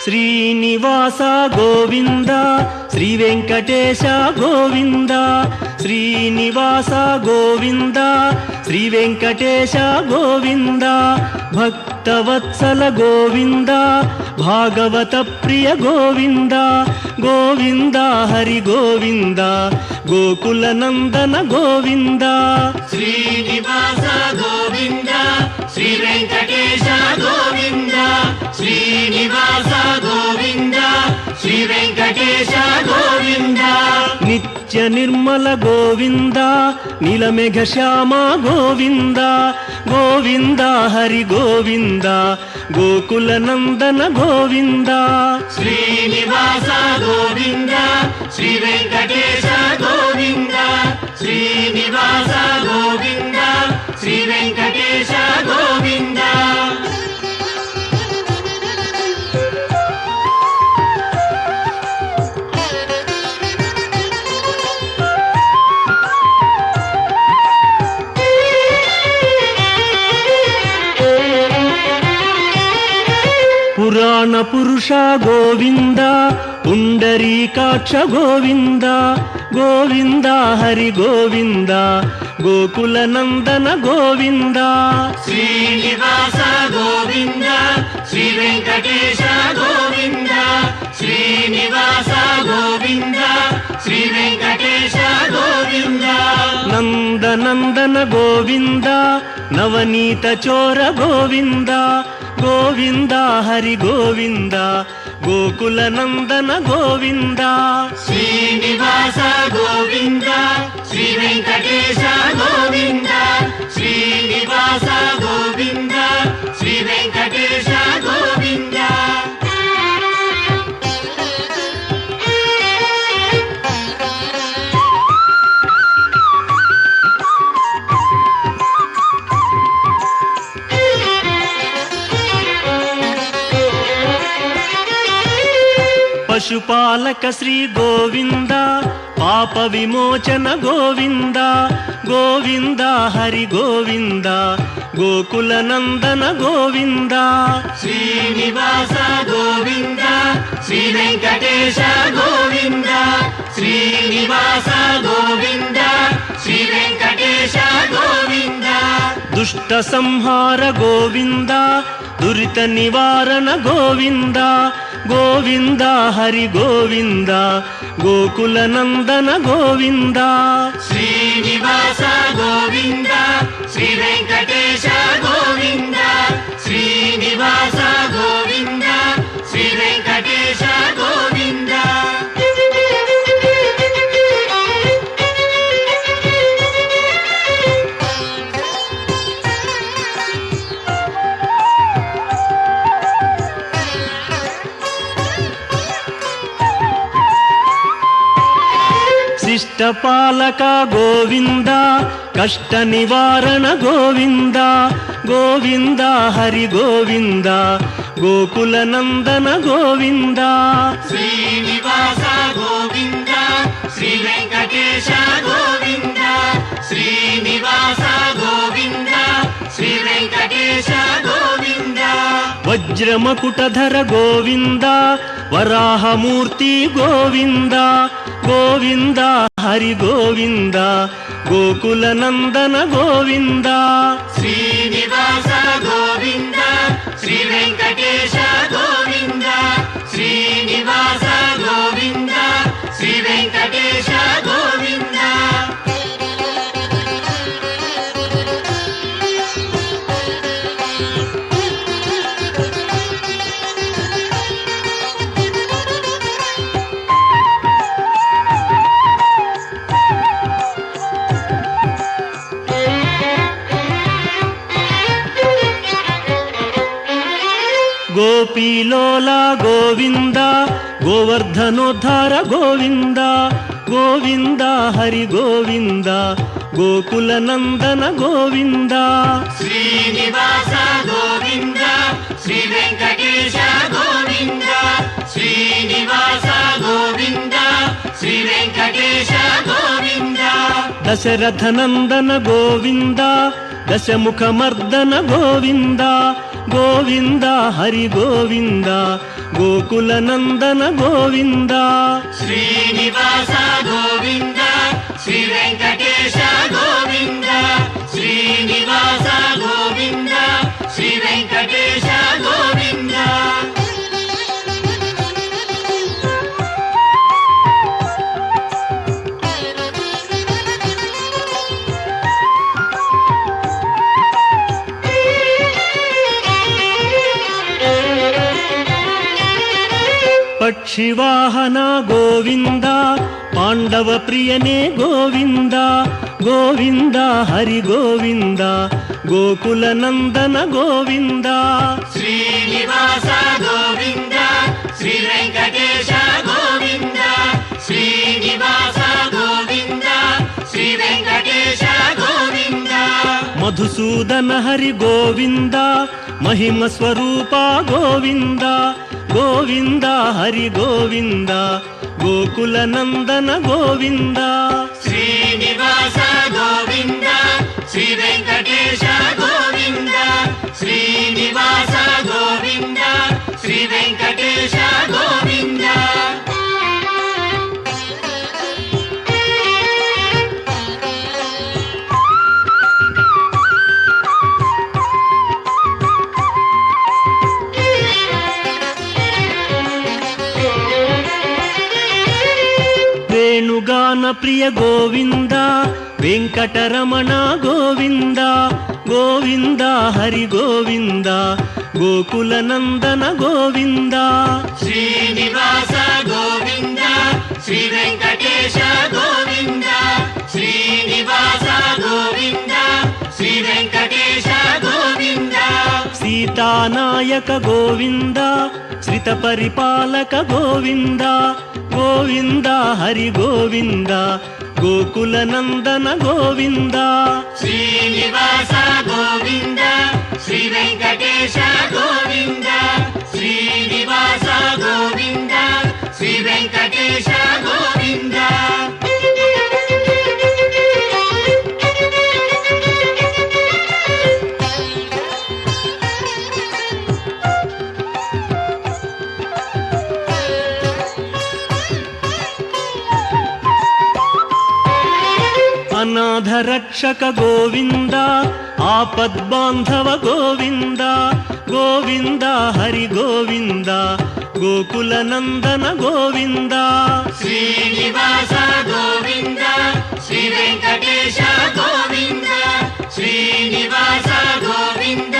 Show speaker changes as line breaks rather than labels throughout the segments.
శ్రీనివాస గోవింద శ్రీ వెంకటేశ గోవింద శ్రీనివాస గోవింద శ్రీ వెంకటేశ గోవింద భక్తవత్సల గోవింద భాగవత ప్రియ గోవింద గోవింద హరి గోవింద గోకుల నందన గోవింద
శ్రీనివాస గోవింద శ్రీ వెంకటేశ గోవింద శ్రీనివాస గోవింద శ్రీ వెంకటేశ గోవింద
నిత్య నిర్మల గోవింద నీలమేఘ శ్యామ గోవింద గోవింద హరి గోవింద గోకుల నందన గోవింద
శ్రీనివాస గోవింద శ్రీ వెంకటేశ గోవింద శ్రీనివాస గోవింద శ్రీ వెంకటేశ గోవింద
పురాణ పురుష గోవింద పుండరీకాక్ష గోవింద గోవింద హరి గోవింద గోకుల నందన గోవింద
శ్రీనివాస గోవింద శ్రీ వెంకటేశ గోవింద శ్రీనివాస గోవింద శ్రీ వెంకటేశ గోవింద
నందనందన గోవింద నవనీత చోర గోవింద గోవింద హరి గోవింద గోకుల నందన గోవింద
శ్రీనివాస గోవింద శ్రీ వెంకటేశ గోవింద శ్రీనివాస గోవింద శ్రీ వెంకటేశ గోవింద
పశుపాలక శ్రీ గోవింద పాప విమోచన గోవింద గోవింద హరి గోవింద గోకుల నందన గోవింద
శ్రీనివాస గోవింద శ్రీ వెంకటేశ గోవింద శ్రీనివాస గోవింద శ్రీ వెంకటేశ గోవింద
దుష్ట సంహార గోవింద దురిత నివారణ గోవింద గోవింద హరి గోవింద గోకుల నందన గోవింద
శ్రీనివాస గోవింద శ్రీ వెంకటేశ గోవింద శ్రీనివాస గోవింద శ్రీ వెంకటేశ గోవింద
శిష్టపాలక గోవింద కష్ట నివారణ గోవింద గోవింద హరి గోవింద గోకుల నందన గోవింద
శ్రీనివాస గోవింద శ్రీ వెంకటేశ గోవింద శ్రీనివాస గోవింద శ్రీ వెంకటేశ గోవింద
వజ్రమకుటధర గోవింద వరాహమూర్తి గోవింద గోవింద హరి గోవింద గోకుల నందన గోవింద
శ్రీనివాస గోవింద శ్రీ వెంకటేశ గోవింద శ్రీనివాస గోవింద శ్రీ వెంకటేశ గోవింద
గోపీలోల గోవింద గోవర్ధనోద్ధార గోవింద గోవింద హరి గోవింద ಗೋಕುಲ ನಂದನ ಗೋವಿಂದ
ಶ್ರೀನಿವಾಸ ಗೋವಿಂದ ಶ್ರೀ ವೆಂಕಟೇಶ ಗೋವಿಂದ ಶ್ರೀನಿವಾಸ ಗೋವಿಂದ ಶ್ರೀ ವೆಂಕಟೇಶ ಗೋವಿಂದ
ದಶರಥ ನಂದನ ಗೋವಿಂದ ದಶಮುಖ ಮರ್ದನ ಗೋವಿಂದ ಗೋವಿಂದ ಹರಿ ಗೋವಿಂದ ಗೋಕುಲ ನಂದನ ಗೋವಿಂದ
ಶ್ರೀನಿವಾಸ ಗೋವಿಂದ ಶ್ರೀ ವೆಂಕಟೇಶ ಗೋವಿಂದ ಶ್ರೀನಿವಾಸ ಗೋವಿಂದ ಶ್ರೀ ವೆಂಕಟೇಶ ಗೋವಿಂದ
ಪಕ್ಷಿವಾಹನ ಗೋವಿಂದ ಪಾಂಡವ ಪ್ರಿಯನೇ ಗೋವಿಂದ ಗೋವಿಂದ ಹರಿ ಗೋವಿಂದ ಗೋಕುಲ ನಂದನ ಗೋವಿಂದ
ಶ್ರೀನಿವಾಸ ಗೋವಿಂದ ಶ್ರೀ ವೆಂಕಟೇಶ ಗೋವಿಂದ ಶ್ರೀನಿವಾಸ ಗೋವಿಂದ ಶ್ರೀ ವೆಂಕಟೇಶ ಗೋವಿಂದ
ಮಧುಸೂದನ ಹರಿ ಗೋವಿಂದ ಮಹಿಮ ಸ್ವರೂಪ ಗೋವಿಂದ ಗೋವಿಂದ ಹರಿ ಗೋವಿಂದ ಗೋಕುಲ ನಂದನ ಗೋವಿಂದ
ಶ್ರೀನಿವಾಸ ಗೋವಿಂದ ಶ್ರೀ ವೆಂಕಟೇಶ ಗೋವಿಂದ ಶ್ರೀನಿವಾಸ ಗೋವಿಂದ ಶ್ರೀ ವೆಂಕಟೇಶ ಗೋವಿಂದ
ವೇಣುಗಾನ ಪ್ರಿಯ ಗೋವಿಂದ ವೆಂಕಟರಮಣ ಗೋವಿಂದ ಗೋವಿಂದ ಹರಿ ಗೋವಿಂದ ಗೋಕುಲ ನಂದನ ಗೋವಿಂದ
ಶ್ರೀನಿವಾಸ ಗೋವಿಂದ ಶ್ರೀ ವೆಂಕಟೇಶ ಗೋವಿಂದ ಶ್ರೀನಿವಾಸ ಗೋವಿಂದ ಶ್ರೀ ವೆಂಕಟೇಶ ಗೋವಿಂದ
ಸೀತಾನಾಯಕ ಗೋವಿಂದ ಶ್ರಿತ ಪರಿಪಾಲಕ ಗೋವಿಂದ ಗೋವಿಂದ ಹರಿ ಗೋವಿಂದ ಗೋಕುಲ ನಂದನ ಗೋವಿಂದ
ಶ್ರೀನಿವಾಸ ಗೋವಿಂದ ಶ್ರೀ ವೆಂಕಟೇಶ ಗೋವಿಂದ ಶ್ರೀನಿವಾಸ ಗೋವಿಂದ ಶ್ರೀ ವೆಂಕಟೇಶ ಗೋವಿಂದ
ಅನಾಥ ರಕ್ಷಕ ಗೋವಿಂದ ಆಪದ್ಬಾಂಧವ ಗೋವಿಂದ ಗೋವಿಂದ ಹರಿ ಗೋವಿಂದ ಗೋಕುಲ ನಂದನ ಗೋವಿಂದ
ಶ್ರೀನಿವಾಸ ಗೋವಿಂದ ಶ್ರೀ ವೆಂಕಟೇಶ ಗೋವಿಂದ ಶ್ರೀನಿವಾಸ ಗೋವಿಂದ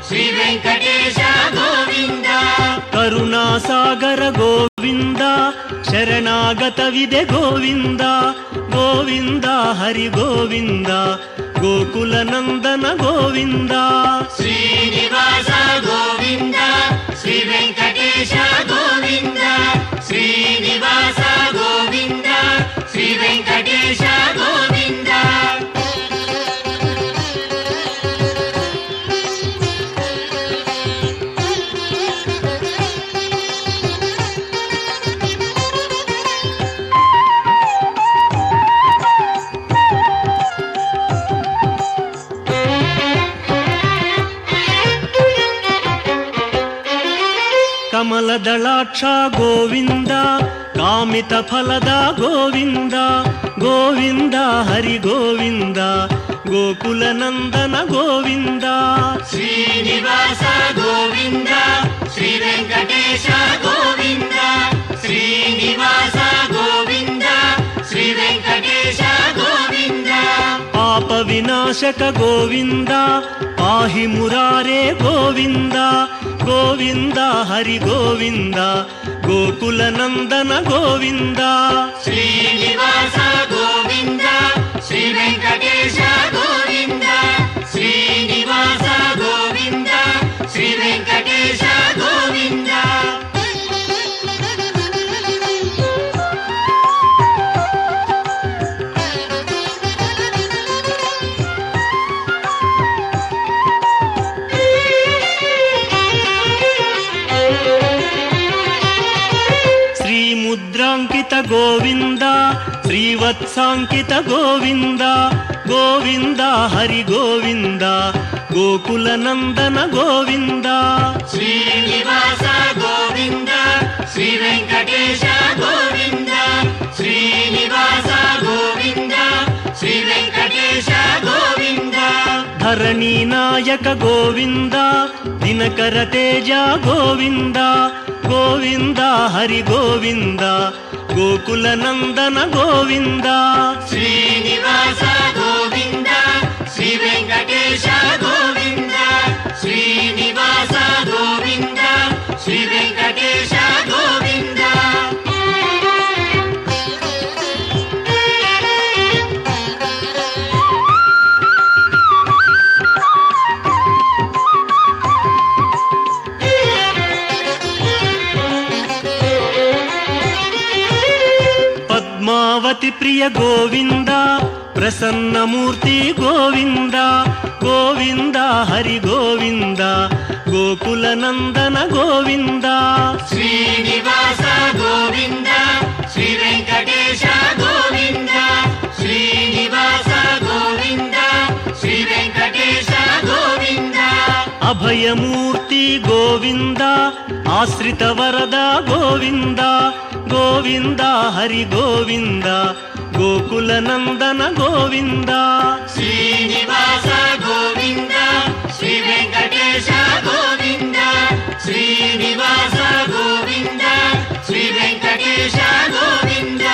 ಶ್ರೀ ವೆಂಕಟೇಶ ಗೋವಿಂದ
ಕರುಣಾಸಾಗರ ಗೋವಿಂದ ಶರಣಾಗತವಿದೆ ಗೋವಿಂದ ಗೋವಿಂದ ಹರಿ ಗೋವಿಂದ ಗೋಕುಲ ನಂದನ ಗೋವಿಂದ
ಶ್ರೀನಿವಾಸ ಗೋವಿಂದ ಶ್ರೀ ವೆಂಕಟೇಶ ಗೋವಿಂದ ಶ್ರೀನಿವಾಸ ಗೋವಿಂದ ಶ್ರೀ ವೆಂಕಟೇಶ ಗೋವಿಂದ
ಕಮಲದಳಾಕ್ಷ ಗೋವಿಂದ ಕಾಮಿತ ಫಲದ ಗೋವಿಂದ ಗೋವಿಂದ ಹರಿ ಗೋವಿಂದ ಗೋಕುಲ ನಂದನ ಗೋವಿಂದ
ಶ್ರೀನಿವಾಸ ಗೋವಿಂದ ಶ್ರೀ ವೆಂಕಟೇಶ ಗೋವಿಂದ ಶ್ರೀನಿವಾಸ ಗೋವಿಂದ ಶ್ರೀ ವೆಂಕಟೇಶ ಗೋವಿಂದ
ಪಾಪ ವಿನಾಶಕ ಗೋವಿಂದ ಪಾಹಿ ಮುರಾರೇ ಗೋವಿಂದ ಗೋವಿಂದ ಹರಿ ಗೋವಿಂದ ಗೋಕುಲ ನಂದನ ಗೋವಿಂದ
ಶ್ರೀನಿವಾಸ ಗೋವಿಂದ ಶ್ರೀ ವೆಂಕಟೇಶ ಗೋವಿಂದ ಶ್ರೀನಿವಾಸ ಗೋವಿಂದ ಶ್ರೀ ವೆಂಕಟೇಶ ಗೋವಿಂದ
ಗೋವಿಂದ ಶ್ರೀವತ್ಸಾಂಕಿತ ಗೋವಿಂದ ಗೋವಿಂದ ಹರಿ ಗೋವಿಂದ ಗೋಕುಲ ನಂದನ ಗೋವಿಂದ
ಶ್ರೀನಿವಾಸ ಗೋವಿಂದ ಶ್ರೀ ವೆಂಕಟೇಶ ಗೋವಿಂದ ಶ್ರೀನಿವಾಸ ಗೋವಿಂದ ಶ್ರೀ ವೆಂಕಟೇಶ ಗೋವಿಂದ
ಧರಣಿ ನಾಯಕ ಗೋವಿಂದ ದಿನಕರ ತೇಜ ಗೋವಿಂದ ಗೋವಿಂದ ಹರಿ ಗೋವಿಂದ ಗೋಕುಲ ನಂದನ ಗೋವಿಂದ
ಶ್ರೀನಿವಾಸ ಗೋವಿಂದ ಶ್ರೀ ವೆಂಕಟೇಶ ಗೋವಿಂದ ಶ್ರೀನಿವಾಸ ಗೋವಿಂದ ಶ್ರೀ ವೆಂಕಟೇಶ ಗೋವಿಂದ
ಪದ್ಮಾವತಿ ಪ್ರಿಯ ಗೋವಿಂದ ಪ್ರಸನ್ನ ಮೂರ್ತಿ ಗೋವಿಂದ ಗೋವಿಂದ ಹರಿ ಗೋವಿಂದ ಗೋಕುಲ ನಂದನ ಗೋವಿಂದ
ಶ್ರೀನಿವಾಸ ಗೋವಿಂದ ಶ್ರೀ ವೆಂಕಟೇಶ ಗೋವಿಂದ ಶ್ರೀನಿವಾಸ ಗೋವಿಂದ ಶ್ರೀ ವೆಂಕಟೇಶ ಗೋವಿಂದ
ಅಭಯಮೂರ್ತಿ ಗೋವಿಂದ ಆಶ್ರಿತ ವರದ ಗೋವಿಂದ ಗೋವಿಂದ ಹರಿ ಗೋವಿಂದ ಗೋಕುಲ ನಂದನ ಗೋವಿಂದ
ಶ್ರೀನಿವಾಸ ಗೋವಿಂದ ಶ್ರೀ ವೆಂಕಟೇಶ ಗೋವಿಂದ ಶ್ರೀನಿವಾಸ ಗೋವಿಂದ ಶ್ರೀ ವೆಂಕಟೇಶ ಗೋವಿಂದ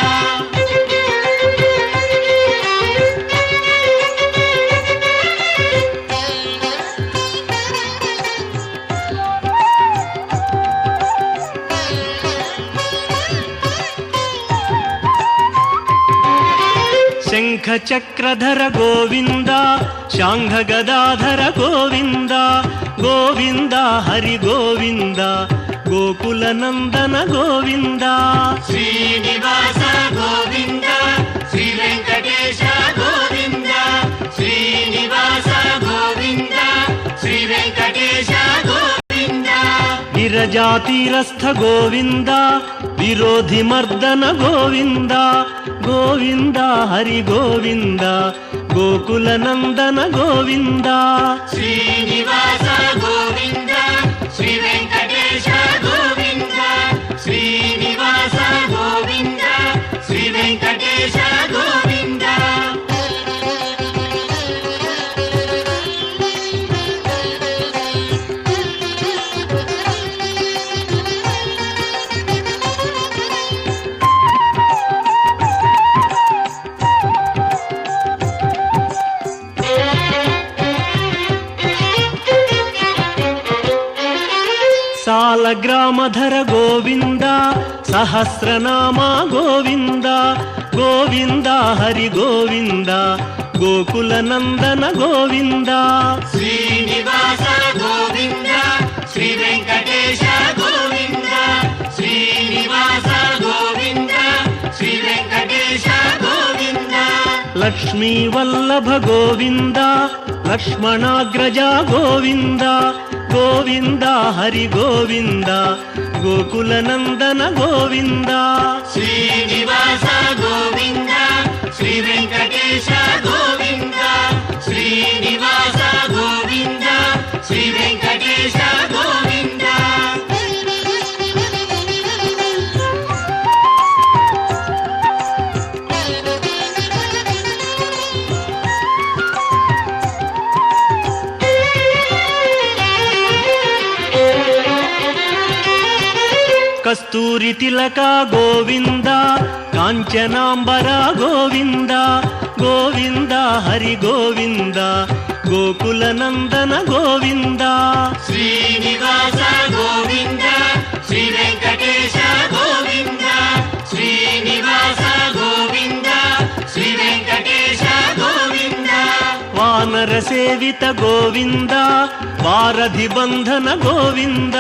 ಶಂಖ ಚಕ್ರಧರ ಗೋವಿಂದ ಶಾಂಘ ಗದಾಧರ ಗೋವಿಂದ ಗೋವಿಂದ ಹರಿ ಗೋವಿಂದ ಗೋಕುಲ ನಂದನ ಗೋವಿಂದ
ಶ್ರೀನಿವಾಸ ಗೋವಿಂದ ಶ್ರೀ ವೆಂಕಟೇಶ ಗೋವಿಂದ ಶ್ರೀನಿವಾಸ ಗೋವಿಂದ ಶ್ರೀ ವೆಂಕಟೇಶ ಗೋವಿಂದ
ವಿರಜಾತೀರಸ್ಥ ಗೋವಿಂದ ವಿರೋಧಿ ಮರ್ದನ ಗೋವಿಂದ ಗೋವಿಂದ ಹರಿ ಗೋವಿಂದ ಗೋಕುಲ ನಂದನ ಗೋವಿಂದ
ಶ್ರೀನಿವಾಸ ಗೋವಿಂದ ಶ್ರೀ ವೆಂಕಟೇಶ ಗೋವಿಂದ ಶ್ರೀನಿವಾಸ ಗೋವಿಂದ ಶ್ರೀ ವೆಂಕಟೇಶ ಗೋವಿಂದ
ಸಾಲಗ್ರಾಮಧರ ಗೋವಿಂದ ಸಹಸ್ರನಾಮ ಗೋವಿಂದ ಗೋವಿಂದ ಹರಿ ಗೋವಿಂದ ಗೋಕುಲ ನಂದನ ಗೋವಿಂದ
ಶ್ರೀನಿವಾಸ ಗೋವಿಂದ ಶ್ರೀ ವೆಂಕಟೇಶ ಗೋವಿಂದ ಶ್ರೀನಿವಾಸ ಗೋವಿಂದ ಶ್ರೀ ವೆಂಕಟೇಶ ಗೋವಿಂದ
ಲಕ್ಷ್ಮೀ ವಲ್ಲಭ ಗೋವಿಂದ ಲಕ್ಷ್ಮಣಾಗ್ರಜ ಗೋವಿಂದ ಗೋವಿಂದ ಹರಿ ಗೋವಿಂದ ಗೋಕುಲ ನಂದನ ಗೋವಿಂದ
ಶ್ರೀನಿವಾಸ ಗೋವಿಂದ ಶ್ರೀ ವೆಂಕಟೇಶ ಗೋವಿಂದ ಶ್ರೀನಿವಾಸ ಗೋವಿಂದ ಶ್ರೀ ವೆಂಕಟೇಶ ಗೋವಿಂದ
ಕಸ್ತೂರಿ ತಿಲಕ ಗೋವಿಂದ ಕಾಂಚನಾಂಬರ ಗೋವಿಂದ ಗೋವಿಂದ ಹರಿ ಗೋವಿಂದ ಗೋಕುಲ ನಂದನ ಗೋವಿಂದ
ಶ್ರೀನಿವಾಸ ಗೋವಿಂದ ಶ್ರೀ ವೆಂಕಟೇಶ ಗೋವಿಂದ ಶ್ರೀನಿವಾಸ ಗೋವಿಂದ ಶ್ರೀ ವೆಂಕಟೇಶ ಗೋವಿಂದ
ವಾನರ ಸೇವಿತ ಗೋವಿಂದ ವಾರಧಿ ಬಂಧನ ಗೋವಿಂದ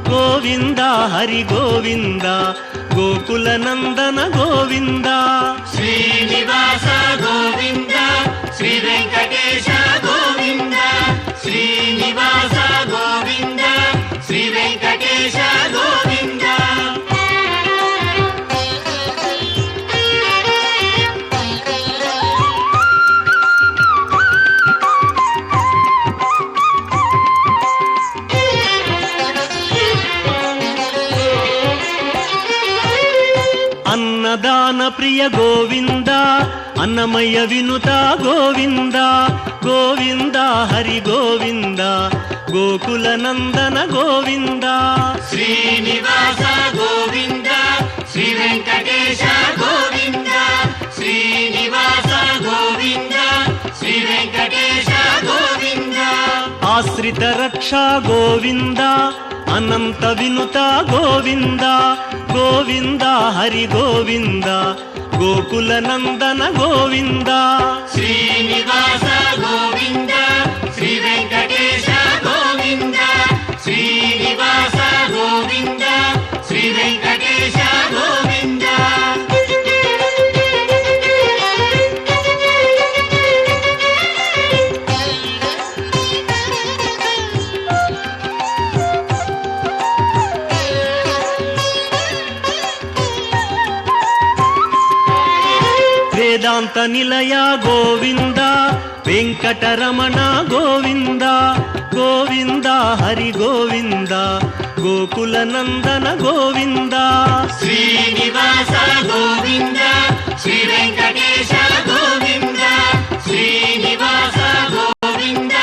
ಗೋವಿಂದ ಹರಿ ಗೋವಿಂದ ಗೋಕುಲ ನಂದನ ಗೋವಿಂದ
ಶ್ರೀನಿವಾಸ ಗೋವಿಂದ ಶ್ರೀ ವೆಂಕಟೇಶ ಗೋವಿಂದ ಶ್ರೀನಿವಾಸ ಗೋವಿಂದ ಶ್ರೀ ವೆಂಕಟೇಶ ಗೋವಿಂದ
ప్రియ గోవింద అన్నమయ్య వినుత గోవింద గోవింద హరి గోవింద గోకుల నందన గోవింద
శ్రీనివాస గోవింద శ్రీ వెంకటేశ గోవింద శ్రీనివాస గోవింద శ్రీ వెంకటేశ గోవింద
ఆశ్రిత రక్షా గోవింద అనంత వినుత గోవింద గోవింద హరి గోవింద గోకుల నందన గోవింద
శ్రీనివాస గోవింద శ్రీ వెంకటేశ గోవింద శ్రీనివాస గోవింద శ్రీ వెంకటేశ గోవింద
వేదాంత నిలయ గోవింద వెంకటరమణ గోవింద గోవింద హరి గోవింద గోకుల నందన గోవింద
శ్రీనివాస గోవింద శ్రీ వెంకటేశ గోవింద శ్రీనివాస గోవింద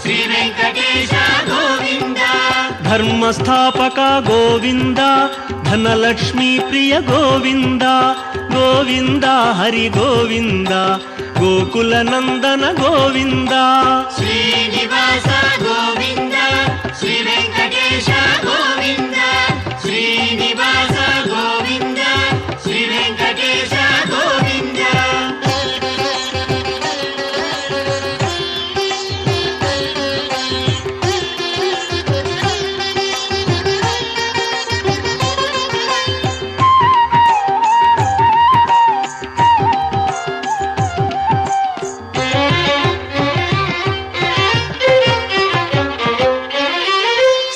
శ్రీ వెంకటేశ గోవింద
ధర్మస్థాపక గోవింద ధనలక్ష్మీ ప్రియ గోవింద గోవింద హరి గోవింద గోకుల నందన గోవింద
శ్రీనివాస గోవింద శ్రీ వెంకటేశ గోవింద శ్రీనివాస గోవింద శ్రీ వెంకటేశ గోవింద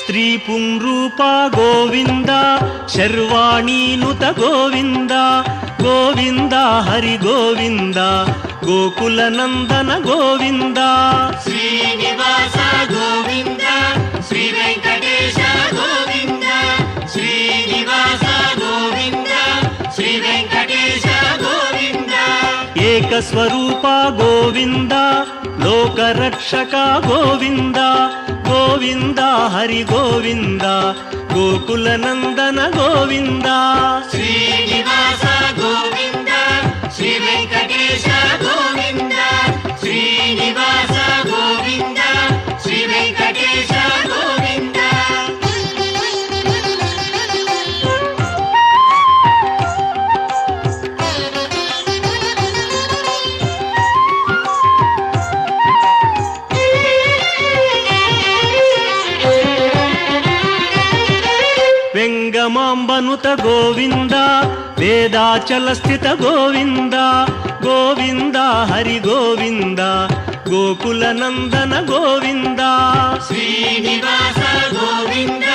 స్త్రీ పుంరూప గోవింద శర్వాణీనుత గోవింద గోవింద హరి గోవింద గోకుల నందన గోవింద
శ్రీనివాస గోవింద శ్రీ వెంకటేశ గోవింద శ్రీనివాస గోవింద శ్రీ వెంకటేశ గోవింద
ఏకస్వరూప గోవింద లోకరక్షక గోవింద గోవింద హరి గోవింద గోకుల నందన గోవింద
శ్రీనివాస గోవింద శ్రీ వెంకటేశ గోవింద శ్రీనివాస గోవింద శ్రీ వెంకటేశ గోవింద
వెంగమాంబనుత గోవింద వేదాచల స్థిత గోవింద గోవింద హరి గోవింద గోకుల నందన గోవింద
శ్రీనివాస గోవింద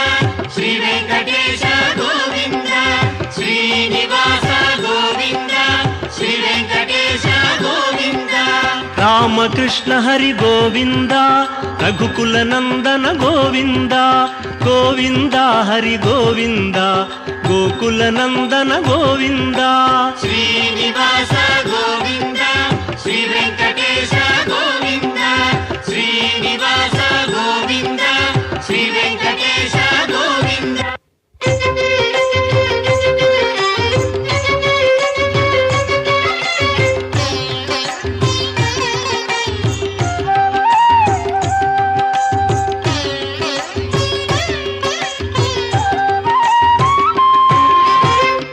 శ్రీ వెంకటేశ గోవింద శ్రీనివాస గోవింద శ్రీ వెంకటేశ గోవింద
రామకృష్ణ హరి గోవింద రఘుకుల నందన గోవింద గోవింద హరి గోవింద గోకుల నందన గోవింద
శ్రీనివాస గోవింద శ్రీ వెంకటేశ గోవింద శ్రీనివాస గోవింద శ్రీ వెంకటేశ గోవింద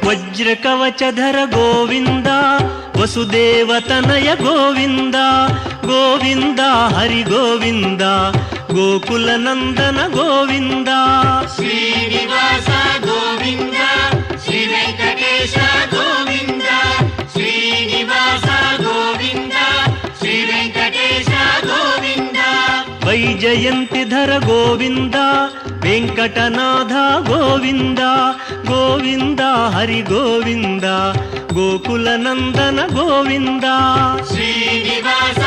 వజ్రకవచధర గోవింద వసుదేవతనయ గోవింద గోవింద హరి గోవింద గోకుల నందన గోవింద
శ్రీనివాస గోవింద శ్రీ వెంకటేశ గోవింద శ్రీనివాస గోవింద శ్రీ వెంకటేశ గోవింద
వైజయంతిధర గోవింద వెంకటనాథ గోవింద గోవింద హరి గోవింద గోకుల నందన గోవింద
శ్రీనివాస